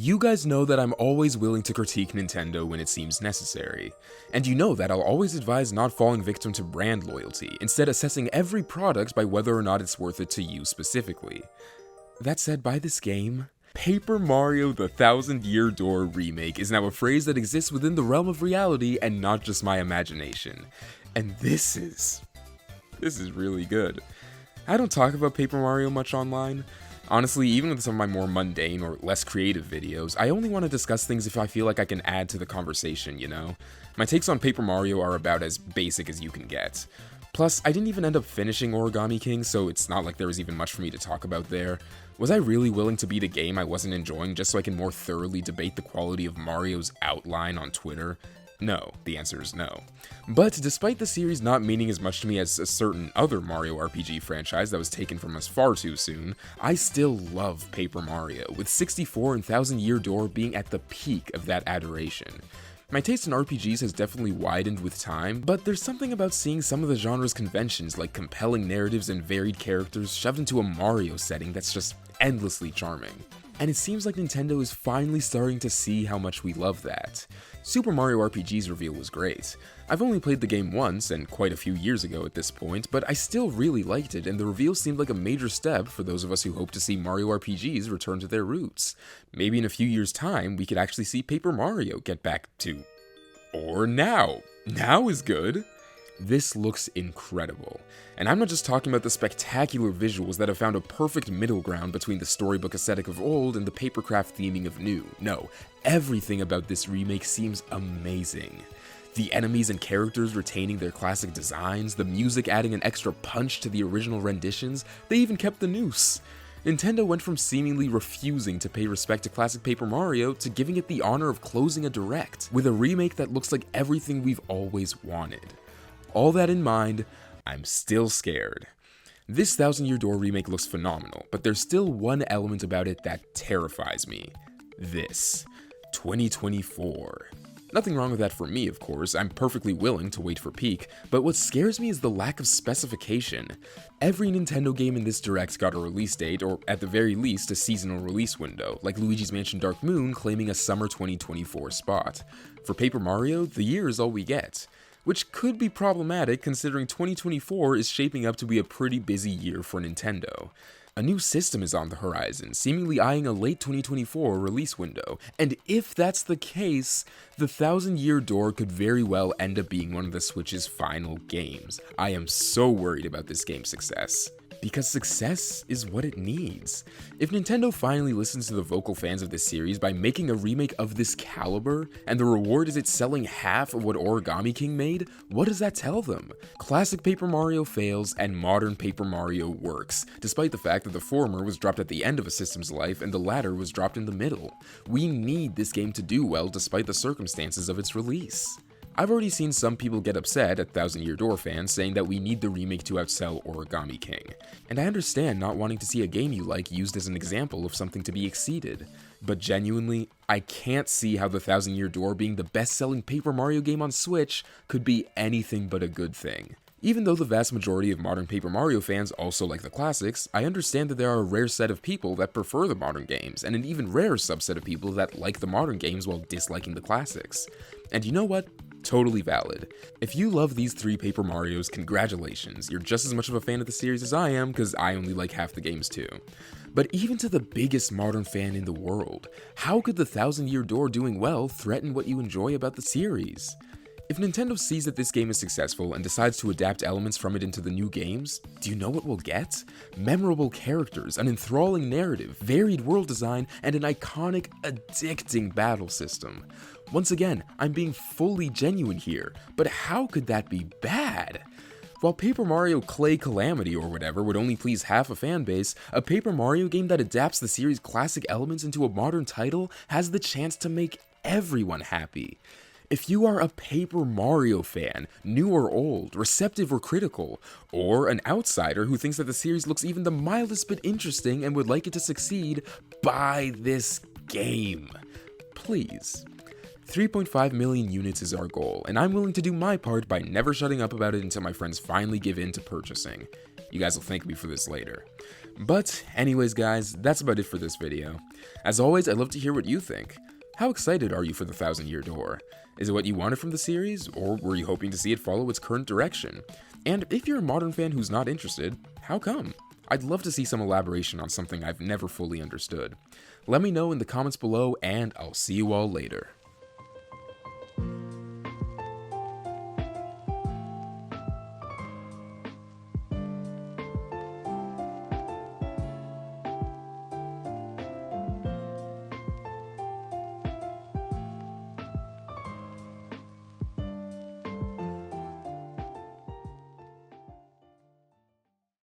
You guys know that I'm always willing to critique Nintendo when it seems necessary, and you know that I'll always advise not falling victim to brand loyalty, instead assessing every product by whether or not it's worth it to you specifically. That said, by this game, Paper Mario the Thousand Year Door Remake is now a phrase that exists within the realm of reality and not just my imagination. And this is really good. I don't talk about Paper Mario much online. Honestly, even with some of my more mundane or less creative videos, I only want to discuss things if I feel like I can add to the conversation, you know? My takes on Paper Mario are about as basic as you can get. Plus, I didn't even end up finishing Origami King, so it's not like there was even much for me to talk about there. Was I really willing to beat a game I wasn't enjoying just so I can more thoroughly debate the quality of Mario's outline on Twitter? No, the answer is no. But despite the series not meaning as much to me as a certain other Mario RPG franchise that was taken from us far too soon, I still love Paper Mario, with 64 and Thousand Year Door being at the peak of that adoration. My taste in RPGs has definitely widened with time, but there's something about seeing some of the genre's conventions like compelling narratives and varied characters shoved into a Mario setting that's just endlessly charming. And it seems like Nintendo is finally starting to see how much we love that. Super Mario RPG's reveal was great. I've only played the game once, and quite a few years ago at this point, but I still really liked it, and the reveal seemed like a major step for those of us who hope to see Mario RPGs return to their roots. Maybe in a few years' time, we could actually see Paper Mario get back to... Or now. Now is good. This looks incredible. And I'm not just talking about the spectacular visuals that have found a perfect middle ground between the storybook aesthetic of old and the papercraft theming of new. No, everything about this remake seems amazing. The enemies and characters retaining their classic designs, the music adding an extra punch to the original renditions, they even kept the noose. Nintendo went from seemingly refusing to pay respect to classic Paper Mario to giving it the honor of closing a direct, with a remake that looks like everything we've always wanted. All that in mind, I'm still scared. This Thousand Year Door remake looks phenomenal, but there's still one element about it that terrifies me. This. 2024. Nothing wrong with that for me, of course, I'm perfectly willing to wait for peak, but what scares me is the lack of specification. Every Nintendo game in this direct got a release date, or at the very least a seasonal release window, like Luigi's Mansion Dark Moon claiming a summer 2024 spot. For Paper Mario, the year is all we get. Which could be problematic considering 2024 is shaping up to be a pretty busy year for Nintendo. A new system is on the horizon, seemingly eyeing a late 2024 release window, and if that's the case, the Thousand Year Door could very well end up being one of the Switch's final games. I am so worried about this game's success. Because success is what it needs. If Nintendo finally listens to the vocal fans of this series by making a remake of this caliber, and the reward is it selling half of what Origami King made, what does that tell them? Classic Paper Mario fails, and modern Paper Mario works, despite the fact that the former was dropped at the end of a system's life and the latter was dropped in the middle. We need this game to do well despite the circumstances of its release. I've already seen some people get upset at Thousand Year Door fans saying that we need the remake to outsell Origami King. And I understand not wanting to see a game you like used as an example of something to be exceeded. But genuinely, I can't see how the Thousand Year Door being the best-selling Paper Mario game on Switch could be anything but a good thing. Even though the vast majority of modern Paper Mario fans also like the classics, I understand that there are a rare set of people that prefer the modern games, and an even rarer subset of people that like the modern games while disliking the classics. And you know what? Totally valid. If you love these three Paper Marios, congratulations, you're just as much of a fan of the series as I am, because I only like half the games too. But even to the biggest modern fan in the world, how could the Thousand Year Door doing well threaten what you enjoy about the series? If Nintendo sees that this game is successful and decides to adapt elements from it into the new games, do you know what we'll get? Memorable characters, an enthralling narrative, varied world design, and an iconic, addicting battle system. Once again, I'm being fully genuine here, but how could that be bad? While Paper Mario Clay Calamity or whatever would only please half a fanbase, a Paper Mario game that adapts the series' classic elements into a modern title has the chance to make everyone happy. If you are a Paper Mario fan, new or old, receptive or critical, or an outsider who thinks that the series looks even the mildest bit interesting and would like it to succeed, buy this game. Please. 3.5 million units is our goal, and I'm willing to do my part by never shutting up about it until my friends finally give in to purchasing. You guys will thank me for this later. But anyways guys, that's about it for this video. As always, I'd love to hear what you think. How excited are you for the Thousand Year Door? Is it what you wanted from the series, or were you hoping to see it follow its current direction? And if you're a modern fan who's not interested, how come? I'd love to see some elaboration on something I've never fully understood. Let me know in the comments below, and I'll see you all later.